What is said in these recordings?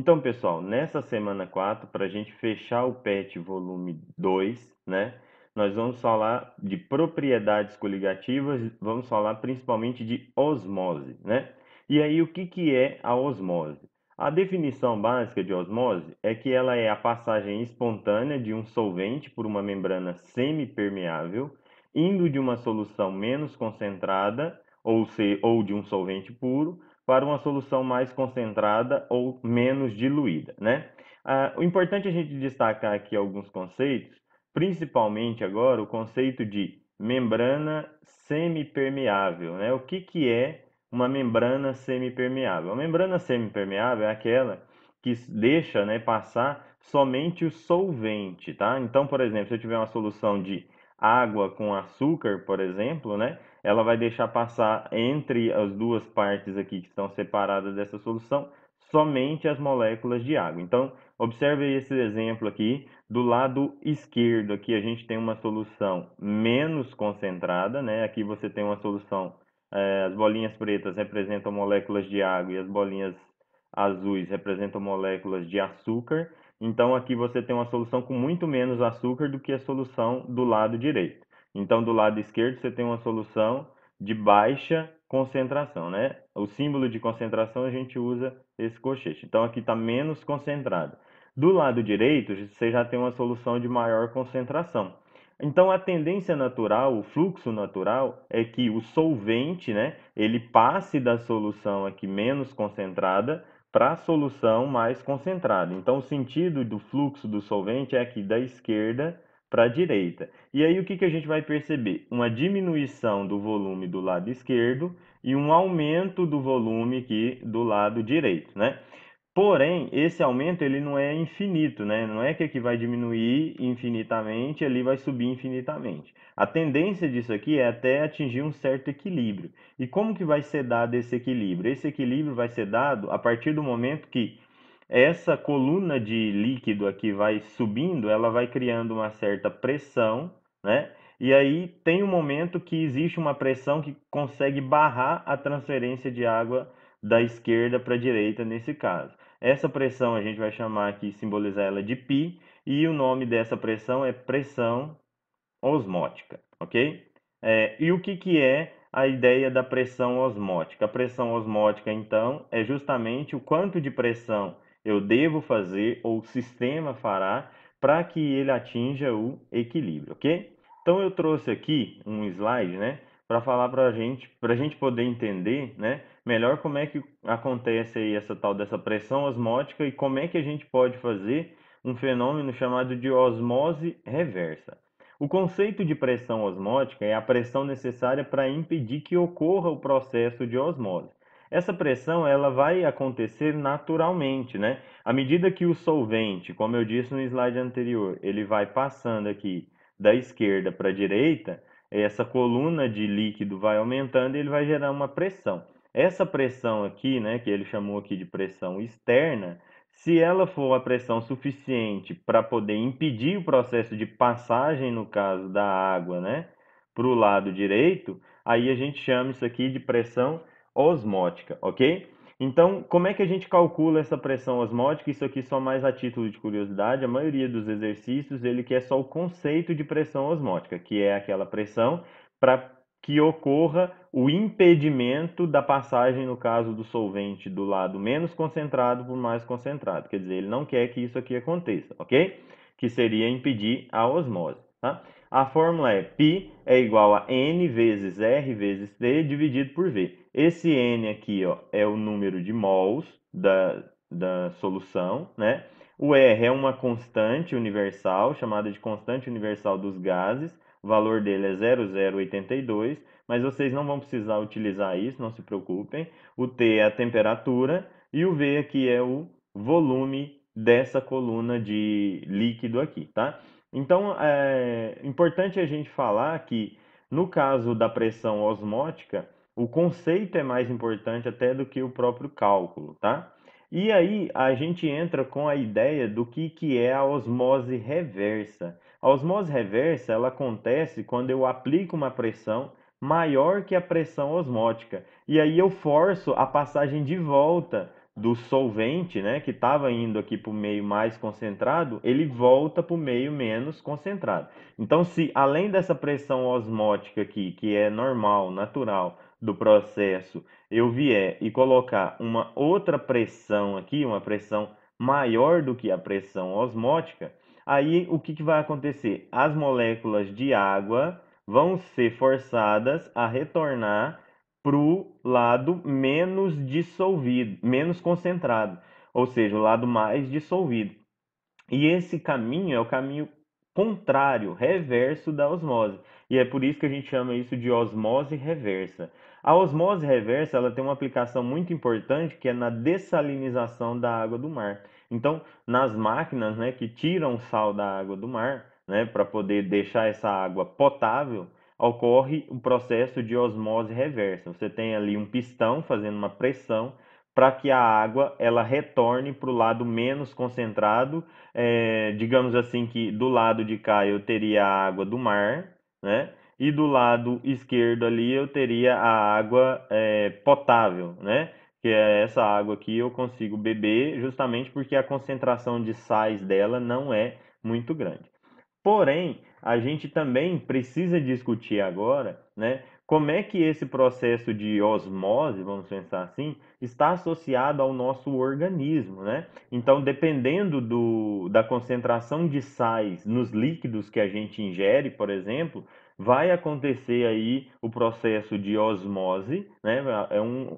Então, pessoal, nessa semana 4, para a gente fechar o PET volume 2, né? Nós vamos falar de propriedades coligativas, vamos falar principalmente de osmose, né? E aí, o que que é a osmose? A definição básica de osmose é que ela é a passagem espontânea de um solvente por uma membrana semipermeável, indo de uma solução menos concentrada, ou de um solvente puro, para uma solução mais concentrada ou menos diluída, né? O importante é a gente destacar aqui alguns conceitos, principalmente agora o conceito de membrana semipermeável, né? O que que é uma membrana semipermeável? A membrana semipermeável é aquela que deixa, né, passar somente o solvente, tá? Então, por exemplo, se eu tiver uma solução de água com açúcar, por exemplo, né? Ela vai deixar passar entre as duas partes aqui que estão separadas dessa solução somente as moléculas de água. Então, observe esse exemplo aqui. Do lado esquerdo aqui a gente tem uma solução menos concentrada, né? Aqui você tem uma solução, as bolinhas pretas representam moléculas de água e as bolinhas azuis representam moléculas de açúcar. Então, aqui você tem uma solução com muito menos açúcar do que a solução do lado direito. Então, do lado esquerdo, você tem uma solução de baixa concentração, né? O símbolo de concentração a gente usa esse colchete. Então, aqui está menos concentrado. Do lado direito, você já tem uma solução de maior concentração. Então, a tendência natural, o fluxo natural, é que o solvente, né, ele passe da solução aqui menos concentrada para a solução mais concentrada. Então, o sentido do fluxo do solvente é aqui da esquerda para a direita. E aí o que que a gente vai perceber? Uma diminuição do volume do lado esquerdo e um aumento do volume aqui do lado direito, né? Porém, esse aumento ele não é infinito, né? Não é que aqui vai diminuir infinitamente, ali vai subir infinitamente. A tendência disso aqui é até atingir um certo equilíbrio. E como que vai ser dado esse equilíbrio? Esse equilíbrio vai ser dado a partir do momento que essa coluna de líquido aqui vai subindo, ela vai criando uma certa pressão, né? E aí tem um momento que existe uma pressão que consegue barrar a transferência de água da esquerda para a direita nesse caso. Essa pressão a gente vai chamar aqui, simbolizar ela de π, e o nome dessa pressão é pressão osmótica, ok? E o que que é a ideia da pressão osmótica? A pressão osmótica, então, é justamente o quanto de pressão eu devo fazer ou o sistema fará para que ele atinja o equilíbrio, ok? Então eu trouxe aqui um slide, né, para falar para a gente poder entender, né, melhor como é que acontece aí essa tal dessa pressão osmótica e como é que a gente pode fazer um fenômeno chamado de osmose reversa. O conceito de pressão osmótica é a pressão necessária para impedir que ocorra o processo de osmose. Essa pressão ela vai acontecer naturalmente, né? À medida que o solvente, como eu disse no slide anterior, ele vai passando aqui da esquerda para a direita, essa coluna de líquido vai aumentando e ele vai gerar uma pressão. Essa pressão aqui, né, que ele chamou aqui de pressão externa, se ela for a pressão suficiente para poder impedir o processo de passagem, no caso da água, né, para o lado direito, aí a gente chama isso aqui de pressão osmótica, ok? Então, como é que a gente calcula essa pressão osmótica? Isso aqui só mais a título de curiosidade. A maioria dos exercícios ele quer só o conceito de pressão osmótica, que é aquela pressão para que ocorra o impedimento da passagem, no caso do solvente, do lado menos concentrado para o mais concentrado. Quer dizer, ele não quer que isso aqui aconteça, ok? Que seria impedir a osmose, tá? A fórmula é π é igual a N vezes R vezes T dividido por V. Esse N aqui, ó, é o número de mols da solução, né? O R é uma constante universal, chamada de constante universal dos gases. O valor dele é 0,082, mas vocês não vão precisar utilizar isso, não se preocupem. O T é a temperatura e o V aqui é o volume dessa coluna de líquido aqui, tá? Então, é importante a gente falar que, no caso da pressão osmótica, o conceito é mais importante até do que o próprio cálculo, tá? E aí a gente entra com a ideia do que é a osmose reversa. A osmose reversa, ela acontece quando eu aplico uma pressão maior que a pressão osmótica. E aí eu forço a passagem de volta do solvente, né, que estava indo aqui para o meio mais concentrado, ele volta para o meio menos concentrado. Então, se além dessa pressão osmótica aqui, que é normal, natural do processo, eu vier e colocar uma outra pressão aqui, uma pressão maior do que a pressão osmótica, aí o que vai acontecer? As moléculas de água vão ser forçadas a retornar para o lado menos dissolvido, menos concentrado, ou seja, o lado mais dissolvido. E esse caminho é o caminho contrário, reverso da osmose. E é por isso que a gente chama isso de osmose reversa. A osmose reversa, ela tem uma aplicação muito importante que é na dessalinização da água do mar. Então, nas máquinas, né, que tiram o sal da água do mar, né, para poder deixar essa água potável, ocorre o processo de osmose reversa. Você tem ali um pistão fazendo uma pressão para que a água ela retorne para o lado menos concentrado. Digamos assim que do lado de cá eu teria a água do mar, né? E do lado esquerdo ali eu teria a água potável, né? Que é essa água aqui eu consigo beber justamente porque a concentração de sais dela não é muito grande. Porém, a gente também precisa discutir agora, né, como é que esse processo de osmose, vamos pensar assim, está associado ao nosso organismo, né? Então, dependendo da concentração de sais nos líquidos que a gente ingere, por exemplo, vai acontecer aí o processo de osmose, né?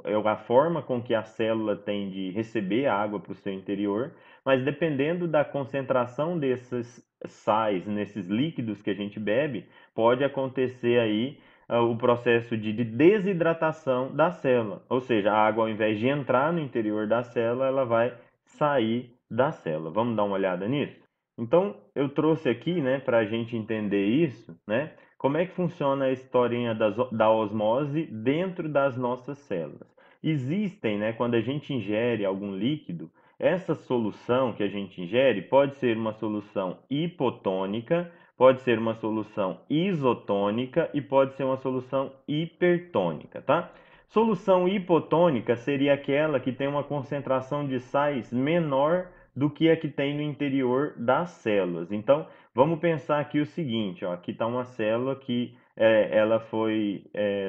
É a forma com que a célula tem de receber água para o seu interior, mas dependendo da concentração desses sais nesses líquidos que a gente bebe, pode acontecer aí o processo de desidratação da célula. Ou seja, a água, ao invés de entrar no interior da célula, ela vai sair da célula. Vamos dar uma olhada nisso? Então, eu trouxe aqui, né, para a gente entender isso, né, como é que funciona a historinha da osmose dentro das nossas células. Existem, né, quando a gente ingere algum líquido, essa solução que a gente ingere pode ser uma solução hipotônica, pode ser uma solução isotônica e pode ser uma solução hipertônica, tá? Solução hipotônica seria aquela que tem uma concentração de sais menor do que a que tem no interior das células. Então, vamos pensar aqui o seguinte, ó, aqui está uma célula que ela foi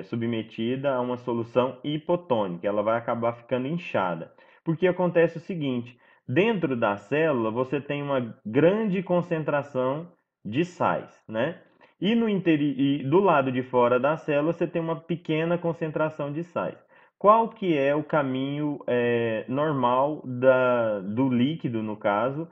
submetida a uma solução hipotônica, ela vai acabar ficando inchada. Porque acontece o seguinte, dentro da célula você tem uma grande concentração de sais, né? E do lado de fora da célula você tem uma pequena concentração de sais. Qual que é o caminho normal do líquido, no caso,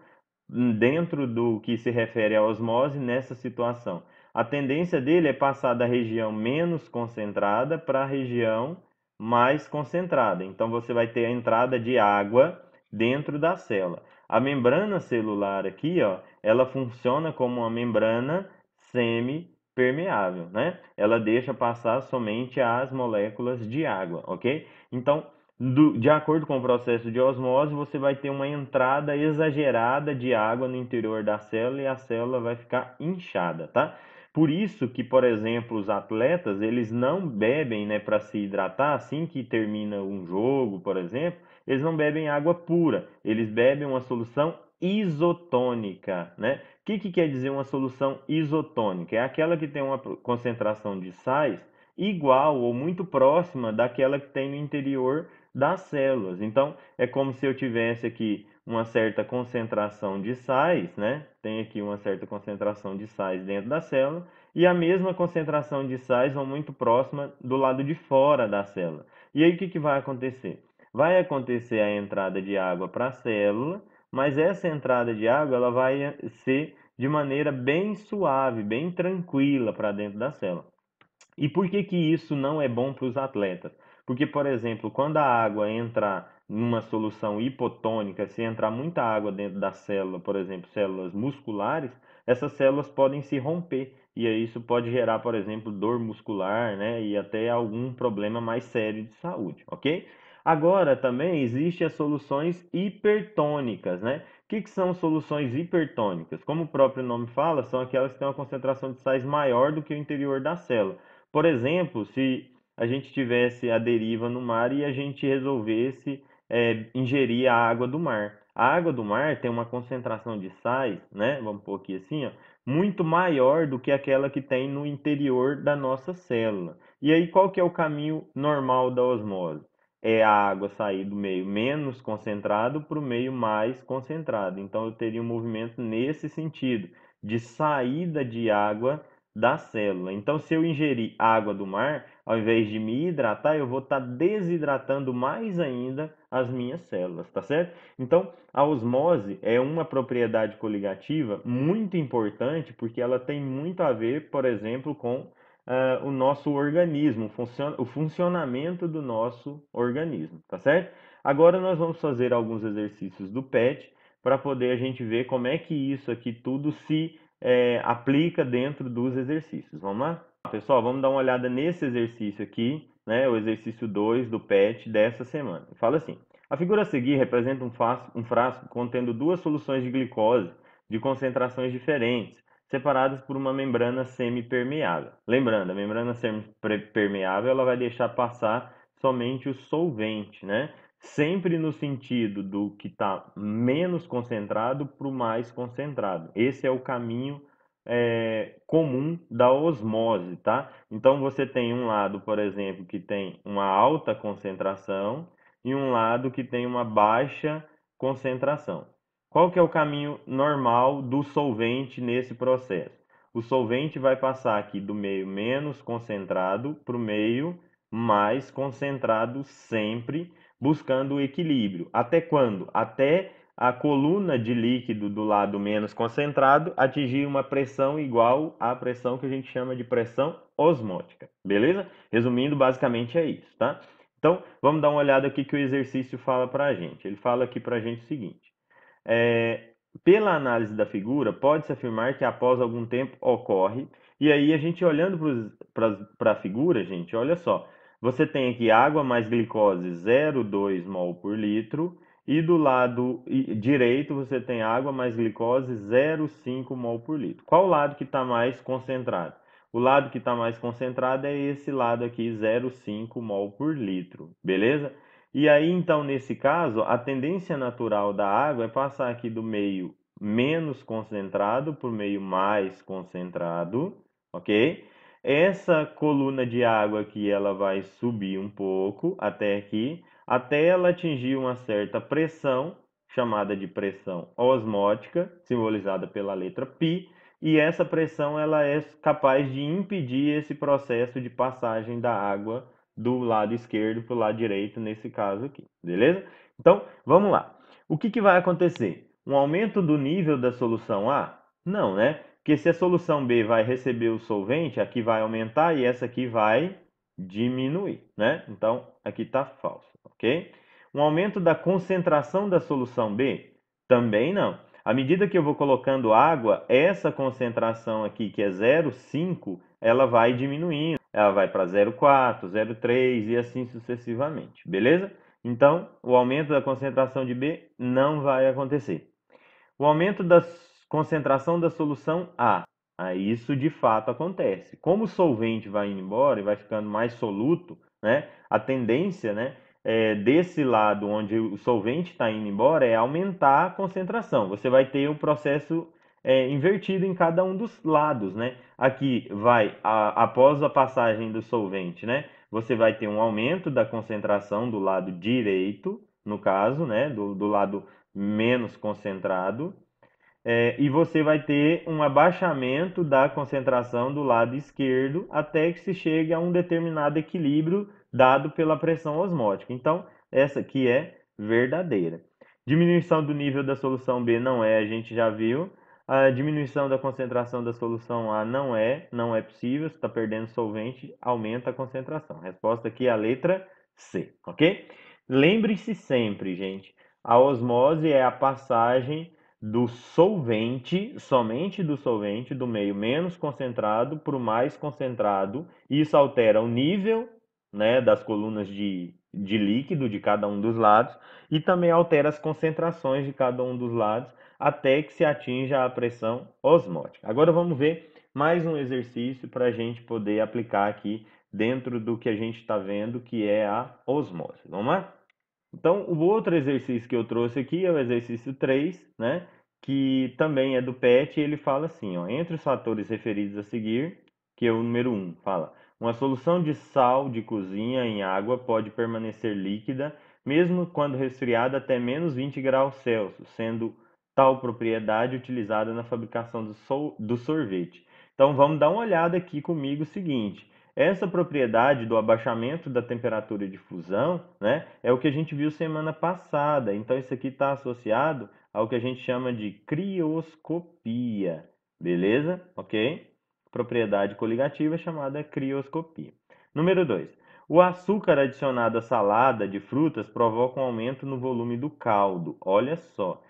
dentro do que se refere à osmose nessa situação? A tendência dele é passar da região menos concentrada para a região mais concentrada. Então você vai ter a entrada de água dentro da célula. A membrana celular aqui, ó, ela funciona como uma membrana semipermeável, né? Ela deixa passar somente as moléculas de água, ok? Então, de acordo com o processo de osmose, você vai ter uma entrada exagerada de água no interior da célula e a célula vai ficar inchada, tá? Por isso que, por exemplo, os atletas, eles não bebem, né, para se hidratar assim que termina um jogo, por exemplo, eles não bebem água pura, eles bebem uma solução isotônica, né? O que quer dizer uma solução isotônica? É aquela que tem uma concentração de sais igual ou muito próxima daquela que tem no interior das células. Então, é como se eu tivesse aqui uma certa concentração de sais, né? Tem aqui uma certa concentração de sais dentro da célula e a mesma concentração de sais vão muito próxima do lado de fora da célula. E aí o que vai acontecer? Vai acontecer a entrada de água para a célula, mas essa entrada de água ela vai ser de maneira bem suave, bem tranquila para dentro da célula. E por que que isso não é bom para os atletas? Porque, por exemplo, quando a água entra numa solução hipotônica, se entrar muita água dentro da célula, por exemplo, células musculares, essas células podem se romper. E aí isso pode gerar, por exemplo, dor muscular, né? E até algum problema mais sério de saúde, ok? Agora, também existem as soluções hipertônicas, né? O que são soluções hipertônicas? Como o próprio nome fala, são aquelas que têm uma concentração de sais maior do que o interior da célula. Por exemplo, se a gente tivesse a deriva no mar e a gente resolvesse ingerir a água do mar. A água do mar tem uma concentração de sais, né? Vamos pôr aqui assim, ó, muito maior do que aquela que tem no interior da nossa célula. E aí, qual que é o caminho normal da osmose? É a água sair do meio menos concentrado para o meio mais concentrado. Então, eu teria um movimento nesse sentido, de saída de água da célula. Então, se eu ingerir água do mar, ao invés de me hidratar, eu vou estar desidratando mais ainda as minhas células, tá certo? Então, a osmose é uma propriedade coligativa muito importante porque ela tem muito a ver, por exemplo, com o nosso organismo, o funcionamento do nosso organismo, tá certo? Agora nós vamos fazer alguns exercícios do PET para poder a gente ver como é que isso aqui tudo se aplica dentro dos exercícios. Vamos lá? Pessoal, vamos dar uma olhada nesse exercício aqui, né? O exercício 2 do PET dessa semana. Fala assim: a figura a seguir representa um frasco contendo duas soluções de glicose de concentrações diferentes, separadas por uma membrana semipermeável. Lembrando, a membrana semipermeável ela vai deixar passar somente o solvente, né? Sempre no sentido do que está menos concentrado para o mais concentrado. Esse é o caminho comum da osmose, tá? Então você tem um lado, por exemplo, que tem uma alta concentração e um lado que tem uma baixa concentração. Qual que é o caminho normal do solvente nesse processo? O solvente vai passar aqui do meio menos concentrado para o meio mais concentrado sempre, buscando o equilíbrio. Até quando? Até a coluna de líquido do lado menos concentrado atingir uma pressão igual à pressão que a gente chama de pressão osmótica. Beleza? Resumindo, basicamente é isso, tá? Então, vamos dar uma olhada aqui que o exercício fala para a gente. Ele fala aqui para a gente o seguinte: pela análise da figura, pode-se afirmar que após algum tempo ocorre, e aí a gente olhando para a figura, gente, olha só, você tem aqui água mais glicose 0,2 mol por litro, e do lado direito você tem água mais glicose 0,5 mol por litro. Qual lado que está mais concentrado? O lado que está mais concentrado é esse lado aqui, 0,5 mol por litro, beleza? E aí, então, nesse caso, a tendência natural da água é passar aqui do meio menos concentrado para o meio mais concentrado, ok? Essa coluna de água aqui, ela vai subir um pouco até aqui, até ela atingir uma certa pressão, chamada de pressão osmótica, simbolizada pela letra π, e essa pressão ela é capaz de impedir esse processo de passagem da água do lado esquerdo para o lado direito, nesse caso aqui, beleza? Então, vamos lá. O que vai acontecer? Um aumento do nível da solução A? Não, né? Porque se a solução B vai receber o solvente, aqui vai aumentar e essa aqui vai diminuir, né? Então, aqui está falso, ok? Um aumento da concentração da solução B? Também não. À medida que eu vou colocando água, essa concentração aqui, que é 0,5, ela vai diminuindo. Ela vai para 0,4, 0,3 e assim sucessivamente, beleza? Então, o aumento da concentração de B não vai acontecer. O aumento da concentração da solução A. Isso de fato acontece. Como o solvente vai indo embora e vai ficando mais soluto, né, a tendência, né, desse lado onde o solvente está indo embora é aumentar a concentração. Você vai ter um processo invertido em cada um dos lados, né? Aqui vai, após a passagem do solvente, né, você vai ter um aumento da concentração do lado direito, no caso, né, do lado menos concentrado, e você vai ter um abaixamento da concentração do lado esquerdo até que se chegue a um determinado equilíbrio dado pela pressão osmótica. Então, essa aqui é verdadeira. Diminuição do nível da solução B não é, a gente já viu. A diminuição da concentração da solução A não é possível. Se está perdendo solvente, aumenta a concentração. A resposta aqui é a letra C, ok? Lembre-se sempre, gente, a osmose é a passagem do solvente, somente do solvente, do meio menos concentrado para o mais concentrado. Isso altera o nível, né, das colunas de líquido de cada um dos lados e também altera as concentrações de cada um dos lados até que se atinja a pressão osmótica. Agora vamos ver mais um exercício para a gente poder aplicar aqui dentro do que a gente está vendo, que é a osmose. Vamos lá? Então, o outro exercício que eu trouxe aqui é o exercício 3, né? Que também é do PET, e ele fala assim, ó, entre os fatores referidos a seguir, que é o número 1, fala, uma solução de sal de cozinha em água pode permanecer líquida, mesmo quando resfriada até menos 20 graus Celsius, sendo tal propriedade utilizada na fabricação do sorvete. Então, vamos dar uma olhada aqui comigo o seguinte, essa propriedade do abaixamento da temperatura de fusão, né, é o que a gente viu semana passada. Então, isso aqui está associado ao que a gente chama de crioscopia. Beleza? Ok? Propriedade coligativa chamada crioscopia. Número 2. O açúcar adicionado à salada de frutas provoca um aumento no volume do caldo. Olha só.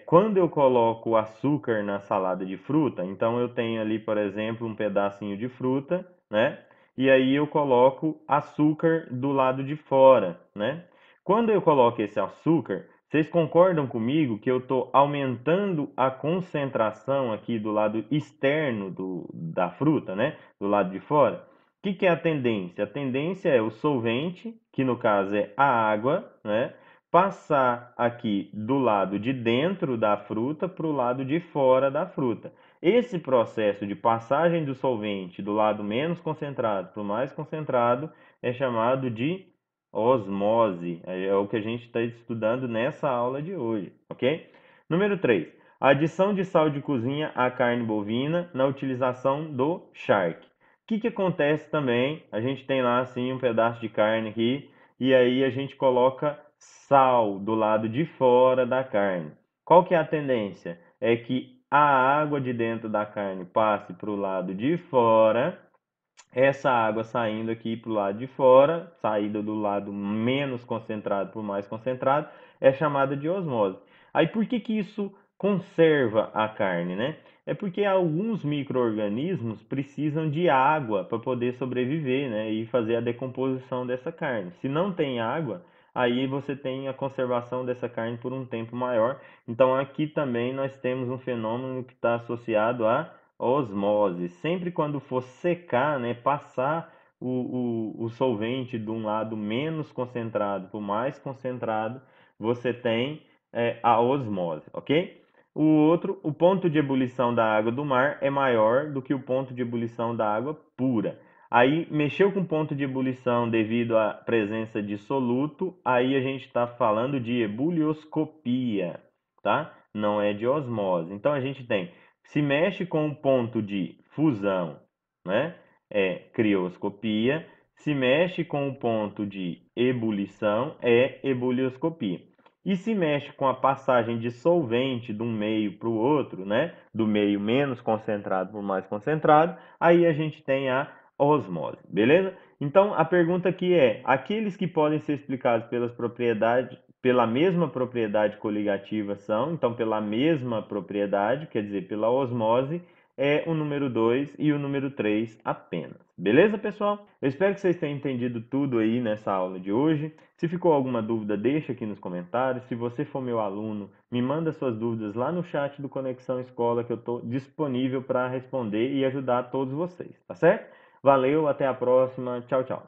Quando eu coloco o açúcar na salada de fruta, então eu tenho ali, por exemplo, um pedacinho de fruta, né? E aí eu coloco açúcar do lado de fora, né? Quando eu coloco esse açúcar, vocês concordam comigo que eu estou aumentando a concentração aqui do lado externo da fruta, né? Do lado de fora? O que é a tendência? A tendência é o solvente, que no caso é a água, né? Passar aqui do lado de dentro da fruta para o lado de fora da fruta. Esse processo de passagem do solvente do lado menos concentrado para o mais concentrado é chamado de osmose. É o que a gente está estudando nessa aula de hoje, ok? Número 3. A adição de sal de cozinha à carne bovina na utilização do charque. O que acontece também? A gente tem lá assim um pedaço de carne aqui e aí a gente coloca sal do lado de fora da carne. Qual que é a tendência? É que a água de dentro da carne passe para o lado de fora, essa água saindo aqui para o lado de fora, saída do lado menos concentrado para o mais concentrado, é chamada de osmose. Aí por que isso conserva a carne, né? É porque alguns micro-organismos precisam de água para poder sobreviver, né? E fazer a decomposição dessa carne. Se não tem água, aí você tem a conservação dessa carne por um tempo maior. Então aqui também nós temos um fenômeno que está associado a osmose. Sempre quando for secar, né, passar o solvente de um lado menos concentrado para o mais concentrado, você tem a osmose, ok? O ponto de ebulição da água do mar é maior do que o ponto de ebulição da água pura. Aí, mexeu com o ponto de ebulição devido à presença de soluto, aí a gente está falando de ebulioscopia, tá? Não é de osmose. Então, a gente tem se mexe com o ponto de fusão, né? É crioscopia. Se mexe com o ponto de ebulição, é ebulioscopia. E se mexe com a passagem de solvente de um meio para o outro, né? Do meio menos concentrado para o mais concentrado, aí a gente tem a osmose, beleza? Então a pergunta aqui é: aqueles que podem ser explicados pela mesma propriedade coligativa são, então pela mesma propriedade, quer dizer, pela osmose, é o número 2 e o número 3 apenas. Beleza, pessoal? Eu espero que vocês tenham entendido tudo aí nessa aula de hoje. Se ficou alguma dúvida, deixa aqui nos comentários. Se você for meu aluno, me manda suas dúvidas lá no chat do Conexão Escola, que eu estou disponível para responder e ajudar todos vocês, tá certo? Valeu, até a próxima. Tchau, tchau.